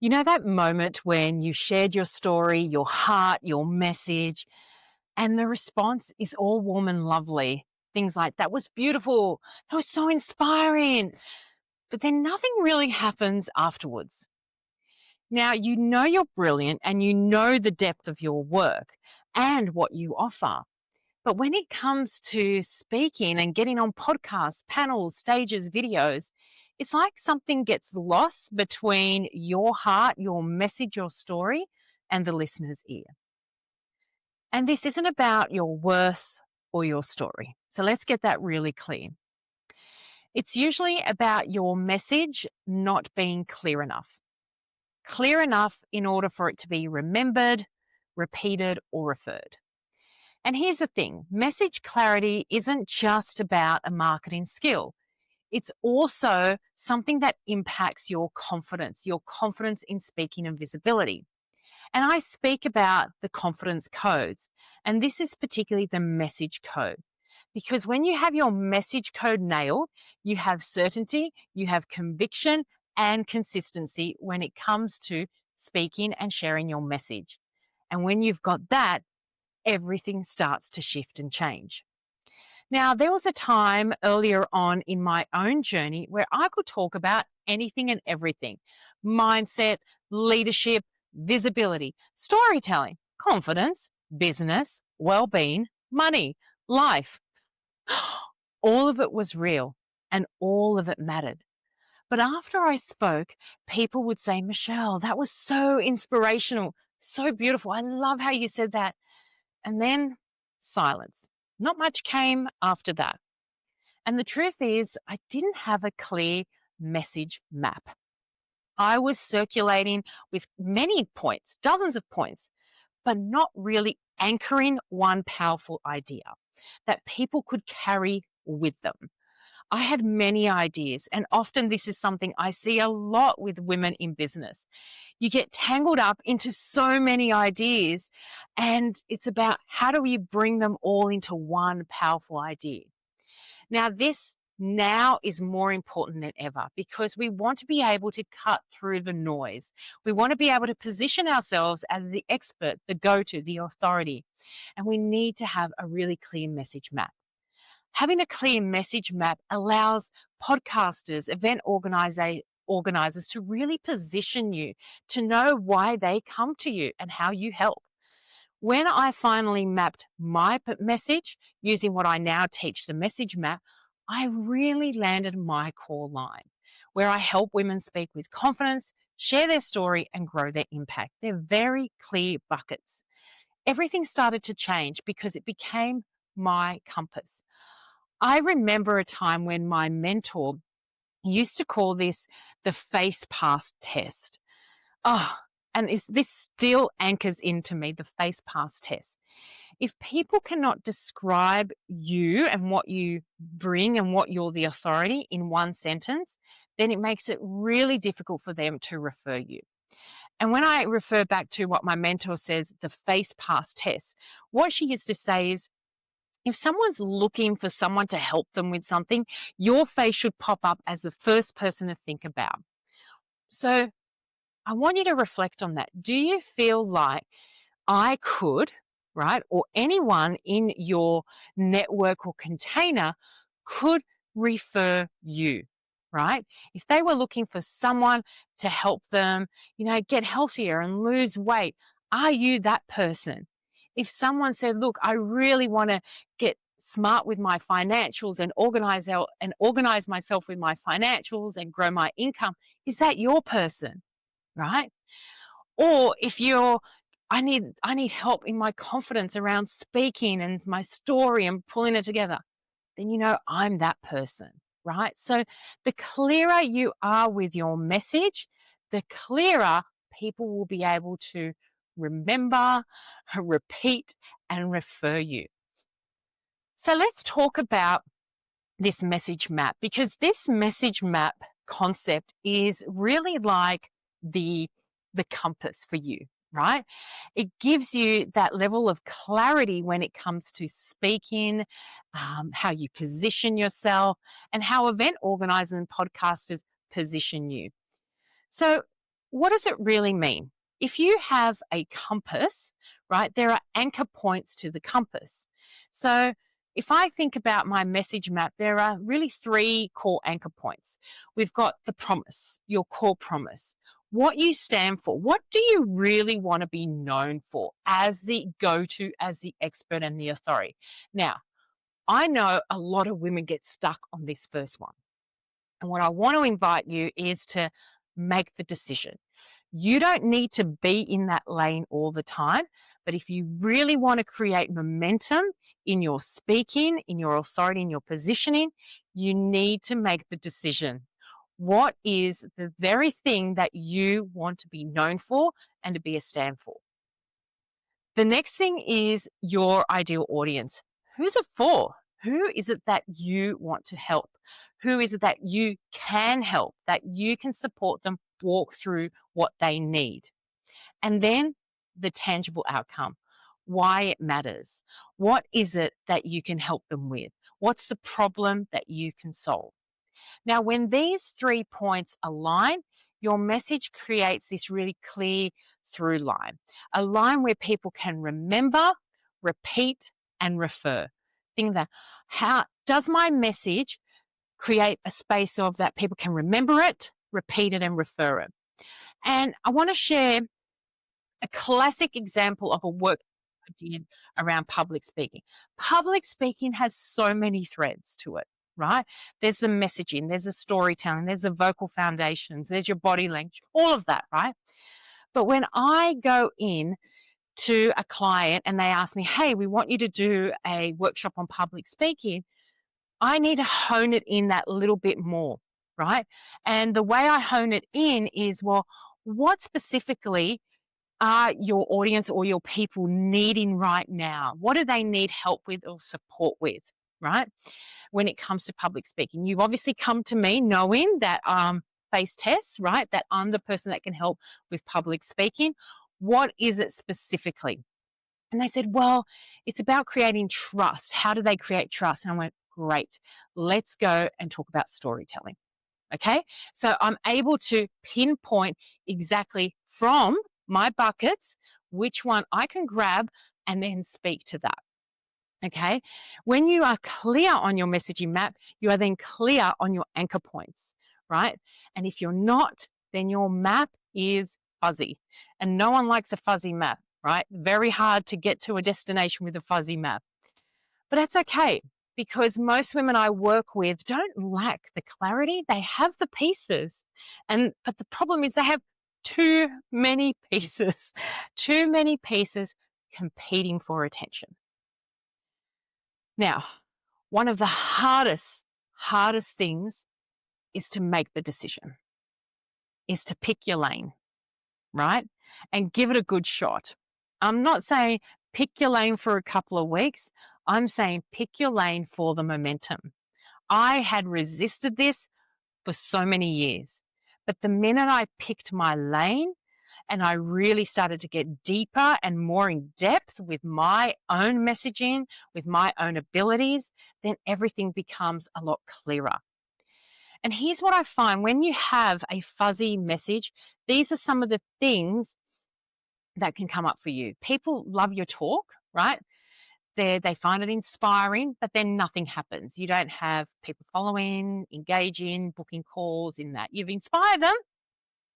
You know that moment when you shared your story, your heart, your message, and the response is all warm and lovely. Things like, that was beautiful, that was so inspiring. But then nothing really happens afterwards. Now, you know you're brilliant and you know the depth of your work and what you offer. But when it comes to speaking and getting on podcasts, panels, stages, videos, it's like something gets lost between your heart, your message, your story, and the listener's ear. And this isn't about your worth or your story. So let's get that really clear. It's usually about your message not being clear enough. Clear enough in order for it to be remembered, repeated, or referred. And here's the thing, message clarity isn't just about a marketing skill. It's also something that impacts your confidence in speaking and visibility. And I speak about the confidence codes, and this is particularly the message code. Because when you have your message code nailed, you have certainty, you have conviction and consistency when it comes to speaking and sharing your message. And when you've got that, everything starts to shift and change. Now, there was a time earlier on in my own journey where I could talk about anything and everything: mindset, leadership, visibility, storytelling, confidence, business, well-being, money, life. All of it was real and all of it mattered. But after I spoke, people would say, "Michelle, that was so inspirational, so beautiful. I love how you said that." And then silence. Not much came after that. And the truth is, I didn't have a clear message map. I was circulating with many points, dozens of points, but not really anchoring one powerful idea that people could carry with them. I had many ideas, and often this is something I see a lot with women in business. You get tangled up into so many ideas, and it's about how do we bring them all into one powerful idea. Now, this now is more important than ever because we want to be able to cut through the noise. We want to be able to position ourselves as the expert, the go-to, the authority, and we need to have a really clear message map. Having a clear message map allows podcasters, organizers to really position you, to know why they come to you and how you help. When I finally mapped my message using what I now teach, the message map, I really landed my core line where I help women speak with confidence, share their story, and grow their impact. They're very clear buckets. Everything started to change because it became my compass. I remember a time when my mentor used to call this the face pass test. Oh, and this still anchors into me, the face pass test. If people cannot describe you and what you bring and what you're the authority in one sentence, then it makes it really difficult for them to refer you. And when I refer back to what my mentor says, the face pass test, what she used to say is, if someone's looking for someone to help them with something, your face should pop up as the first person to think about. So I want you to reflect on that. Do you feel like I could, right, or anyone in your network or container could refer you, right? If they were looking for someone to help them, get healthier and lose weight, are you that person? If someone said, look, I really want to get smart with my financials and organize myself with my financials and grow my income, is that your person, right? Or if I need help in my confidence around speaking and my story and pulling it together, then I'm that person, right? So the clearer you are with your message, the clearer people will be able to remember, repeat, and refer you. So let's talk about this message map, because this message map concept is really like the compass for you, right? It gives you that level of clarity when it comes to speaking, how you position yourself, and how event organizers and podcasters position you. So what does it really mean? If you have a compass, right, there are anchor points to the compass. So if I think about my message map, there are really three core anchor points. We've got the promise, your core promise, what you stand for. What do you really want to be known for as the go to, as the expert and the authority? Now, I know a lot of women get stuck on this first one. And what I want to invite you is to make the decision. You don't need to be in that lane all the time, but if you really want to create momentum in your speaking, in your authority, in your positioning, you need to make the decision. What is the very thing that you want to be known for and to be a stand for? The next thing is your ideal audience. Who's it for? Who is it that you want to help? Who is it that you can help, that you can support them walk through what they need? And then the tangible outcome, why it matters. What is it that you can help them with? What's the problem that you can solve? Now, when these 3 points align, your message creates this really clear through line, a line where people can remember, repeat, and refer. Think that, how does my message create a space of that people can remember it, repeat it, and refer it? And I want to share a classic example of a work I did around public speaking. Public speaking has so many threads to it, right? There's the messaging, there's the storytelling, there's the vocal foundations, there's your body language, all of that, right? But when I go in to a client and they ask me, hey, we want you to do a workshop on public speaking, I need to hone it in that little bit more, right? And the way I hone it in is, well, what specifically are your audience or your people needing right now? What do they need help with or support with, right? When it comes to public speaking, you've obviously come to me knowing that face tests, right? That I'm the person that can help with public speaking. What is it specifically? And they said, well, it's about creating trust. How do they create trust? And I went, great. Let's go and talk about storytelling. Okay. So I'm able to pinpoint exactly from my buckets which one I can grab and then speak to that. Okay. When you are clear on your messaging map, you are then clear on your anchor points, right? And if you're not, then your map is fuzzy. And no one likes a fuzzy map, right? Very hard to get to a destination with a fuzzy map. But that's okay, because most women I work with don't lack the clarity. They have the pieces. But the problem is they have too many pieces, too many pieces competing for attention. Now, one of the hardest things is to make the decision, is to pick your lane, right? And give it a good shot. I'm not saying pick your lane for a couple of weeks. I'm saying pick your lane for the momentum. I had resisted this for so many years. But the minute I picked my lane and I really started to get deeper and more in depth with my own messaging, with my own abilities, then everything becomes a lot clearer. And here's what I find: when you have a fuzzy message, these are some of the things that can come up for you. People love your talk, right? They find it inspiring, but then nothing happens. You don't have people following, engaging, booking calls in that. You've inspired them,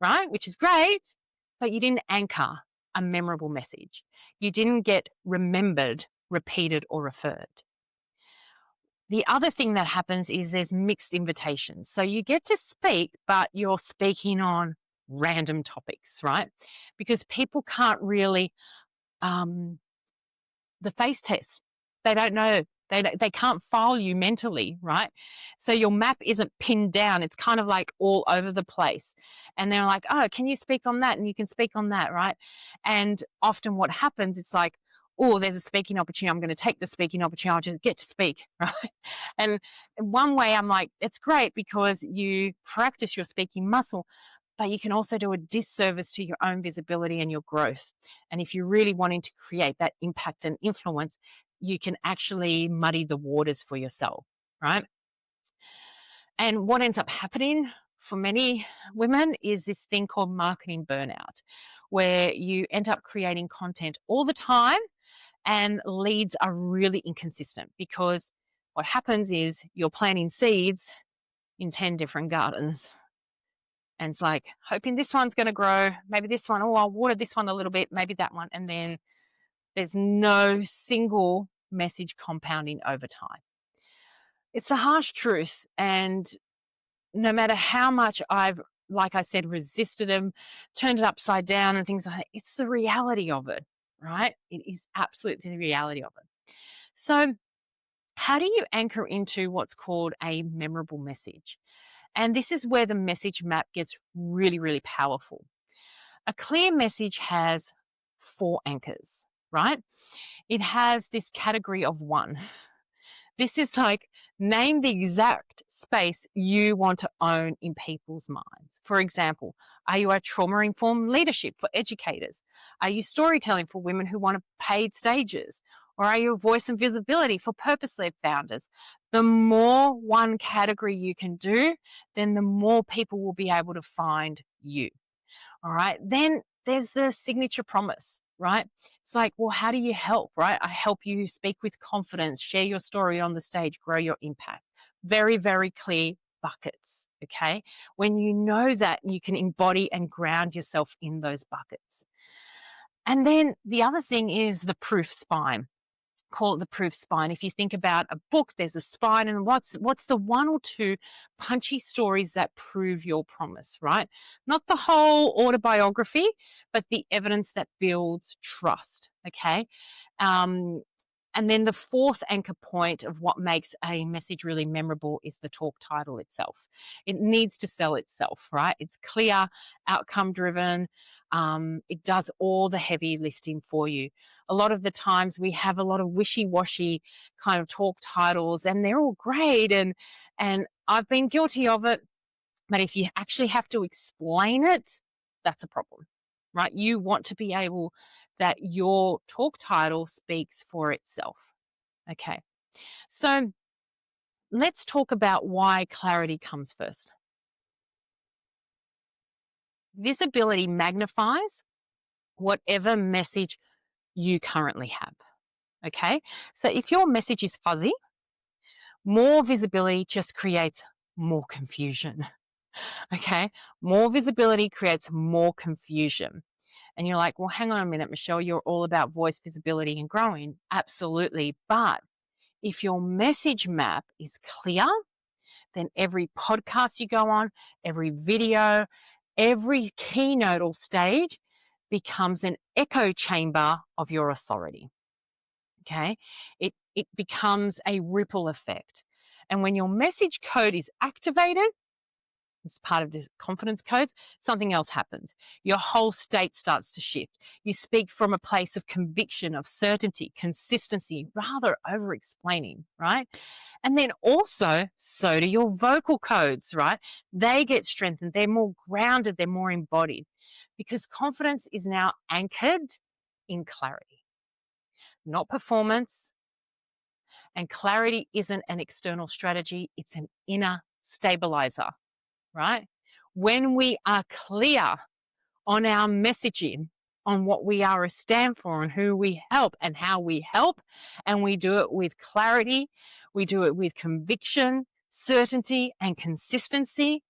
right? Which is great, but you didn't anchor a memorable message. You didn't get remembered, repeated, or referred. The other thing that happens is there's mixed invitations. So you get to speak, but you're speaking on random topics, right? Because people can't really the face test. They don't know. They can't file you mentally, right? So your map isn't pinned down. It's kind of like all over the place. And they're like, oh, can you speak on that? And you can speak on that, right? And often what happens, it's like, oh, there's a speaking opportunity. I'm going to take the speaking opportunity. I'll just get to speak, right? And one way I'm like, it's great because you practice your speaking muscle, but you can also do a disservice to your own visibility and your growth. And if you're really wanting to create that impact and influence, you can actually muddy the waters for yourself, right? And what ends up happening for many women is this thing called marketing burnout, where you end up creating content all the time and leads are really inconsistent because what happens is you're planting seeds in 10 different gardens. And it's like hoping this one's going to grow, maybe this one, oh, I'll water this one a little bit, maybe that one. And then there's no single message compounding over time. It's the harsh truth. And no matter how much I've, like I said, resisted them, turned it upside down and things like that, it's the reality of it, right? It is absolutely the reality of it. So, how do you anchor into what's called a memorable message? And this is where the message map gets really, really powerful. A clear message has 4 anchors, right? It has this category of 1. This is like name the exact space you want to own in people's minds. For example, are you a trauma-informed leadership for educators? Are you storytelling for women who want paid stages? Or are you a voice and visibility for purpose-led founders? The more one category you can do, then the more people will be able to find you. All right. Then there's the signature promise, right? It's like, well, how do you help, right? I help you speak with confidence, share your story on the stage, grow your impact. Very, very clear buckets. Okay. When you know that, you can embody and ground yourself in those buckets. And then the other thing is the proof spine. Call it the proof spine. If you think about a book, there's a spine, and what's the 1 or 2 punchy stories that prove your promise, right? Not the whole autobiography, but the evidence that builds trust. Okay. And then the 4th anchor point of what makes a message really memorable is the talk title itself. It needs to sell itself, right? It's clear, outcome driven. It does all the heavy lifting for you. A lot of the times we have a lot of wishy-washy kind of talk titles, and they're all great. And I've been guilty of it. But if you actually have to explain it, that's a problem, right? You want to be able that your talk title speaks for itself. Okay. So let's talk about why clarity comes first. Visibility magnifies whatever message you currently have. Okay. So if your message is fuzzy, more visibility just creates more confusion. Okay. More visibility creates more confusion. And you're like, well, hang on a minute, Michelle, you're all about voice, visibility, and growing. Absolutely. But if your message map is clear, then every podcast you go on, every video, every keynote or stage becomes an echo chamber of your authority. Okay. It becomes a ripple effect. And when your message code is activated, it's part of the confidence codes, something else happens. Your whole state starts to shift. You speak from a place of conviction, of certainty, consistency, rather over explaining, right? And then also, so do your vocal codes, right? They get strengthened. They're more grounded. They're more embodied because confidence is now anchored in clarity, not performance. And clarity isn't an external strategy. It's an inner stabilizer. Right? When we are clear on our messaging, on what we are a stand for and who we help and how we help, and we do it with clarity, we do it with conviction, certainty, and consistency,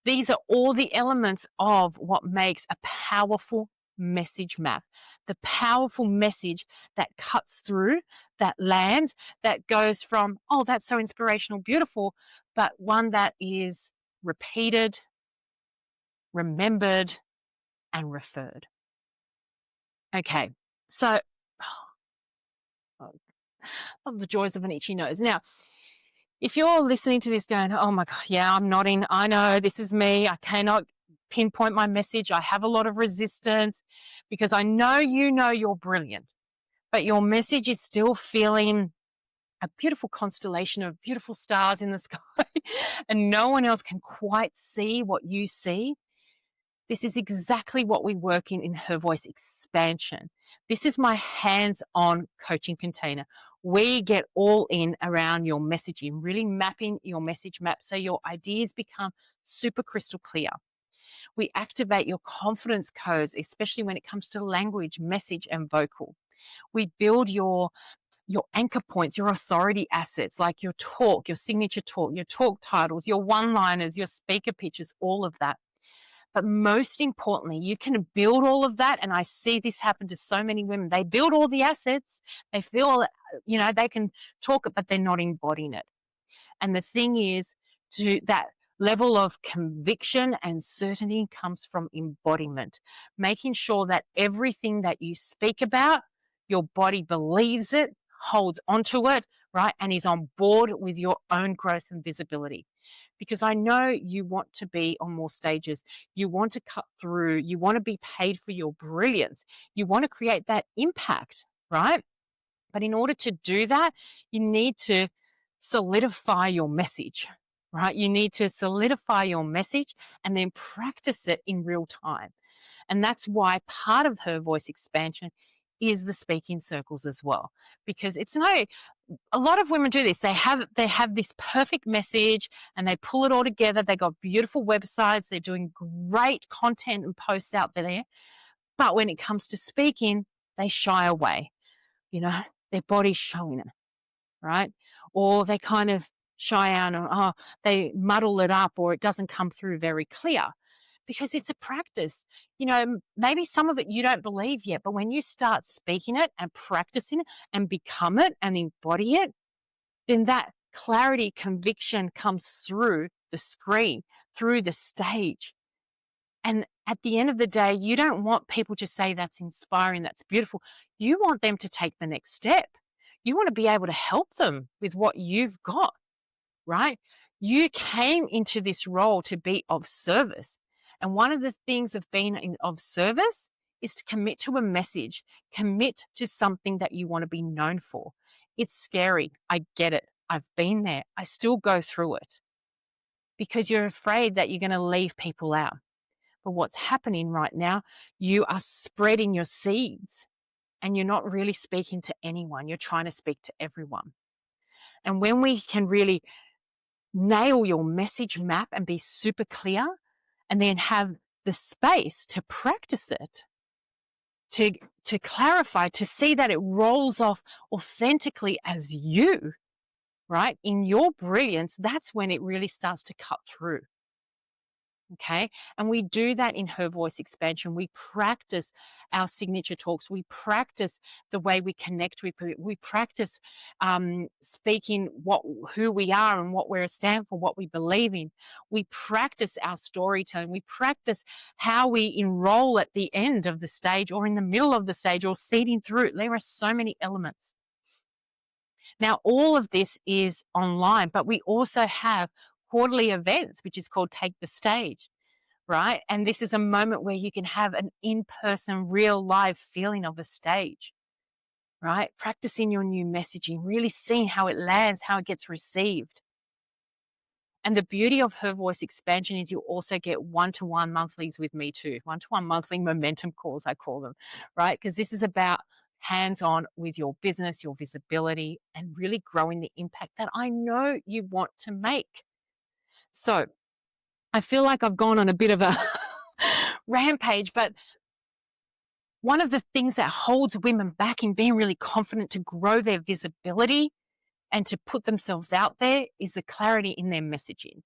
these are all the elements of what makes a powerful message map. The powerful message that cuts through, that lands, that goes from, oh, that's so inspirational, beautiful, but one that is repeated, remembered, and referred. Okay, so of the joys of an itchy nose. Now, if you're listening to this going, oh my God, yeah, I'm nodding. I know this is me. I cannot pinpoint my message. I have a lot of resistance because I know you know you're brilliant, but your message is still feeling a beautiful constellation of beautiful stars in the sky and no one else can quite see what you see. This is exactly what we work in Her Voice Expansion. This is my hands-on coaching container We get all in around your messaging, really mapping your message map so your ideas become super crystal clear. We activate your confidence codes, especially when it comes to language, message, and vocal. We build your anchor points, your authority assets, like your talk, your signature talk, your talk titles, your one-liners, your speaker pitches, all of that. But most importantly, you can build all of that. And I see this happen to so many women. They build all the assets. They feel, they can talk it, but they're not embodying it. And the thing is, to that level of conviction and certainty comes from embodiment, making sure that everything that you speak about, your body believes it, holds onto it, right, and is on board with your own growth and visibility. Because I know you want to be on more stages, you want to cut through, you want to be paid for your brilliance, you want to create that impact, right? But in order to do that, you need to solidify your message, right? You need to solidify your message and then practice it in real time. And that's why part of her voice expansion is the speaking circles as well. Because it's no, a lot of women do this. They have this perfect message and they pull it all together. They got beautiful websites, they're doing great content and posts out there. But when it comes to speaking, they shy away. Their body's showing it, right? Or they kind of shy out and they muddle it up, or it doesn't come through very clear because it's a practice. Maybe some of it you don't believe yet, but when you start speaking it and practicing it and become it and embody it, then that clarity, conviction comes through the screen, through the stage. And at the end of the day, you don't want people to say that's inspiring, that's beautiful. You want them to take the next step. You want to be able to help them with what you've got, right? You came into this role to be of service. And one of the things of being of service is to commit to a message, commit to something that you want to be known for. It's scary. I get it. I've been there. I still go through it because you're afraid that you're going to leave people out. But what's happening right now, you are spreading your seeds and you're not really speaking to anyone. You're trying to speak to everyone. And when we can really nail your message map and be super clear and then have the space to practice it, to clarify, to see that it rolls off authentically as you, right, in your brilliance, that's when it really starts to cut through. Okay. And we do that in her voice expansion. We practice our signature talks. We practice the way we connect with people. We practice speaking who we are and what we're a stand for, what we believe in. We practice our storytelling. We practice how we enroll at the end of the stage or in the middle of the stage or seeding through. There are so many elements. Now, all of this is online, but we also have quarterly events, which is called Take the Stage, right? And this is a moment where you can have an in-person, real live feeling of a stage, right? Practicing your new messaging, really seeing how it lands, how it gets received. And the beauty of her voice expansion is you also get one-to-one monthlies with me too, one-to-one monthly momentum calls, I call them, right? Because this is about hands-on with your business, your visibility, and really growing the impact that I know you want to make. So I feel like I've gone on a bit of a rampage, but one of the things that holds women back in being really confident to grow their visibility and to put themselves out there is the clarity in their messaging.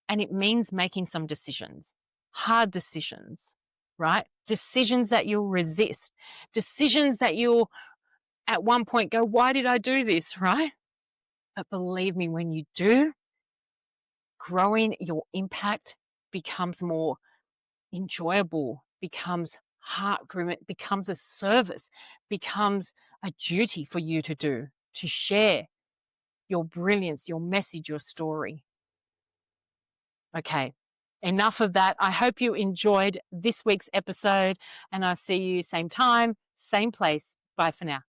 And it means making some decisions, hard decisions, right? Decisions that you'll resist, decisions that you'll at one point go, why did I do this, right? But believe me, when you do, growing your impact becomes more enjoyable, becomes heart-driven, becomes a service, becomes a duty for you to do, to share your brilliance, your message, your story. Okay, enough of that. I hope you enjoyed this week's episode and I'll see you same time, same place. Bye for now.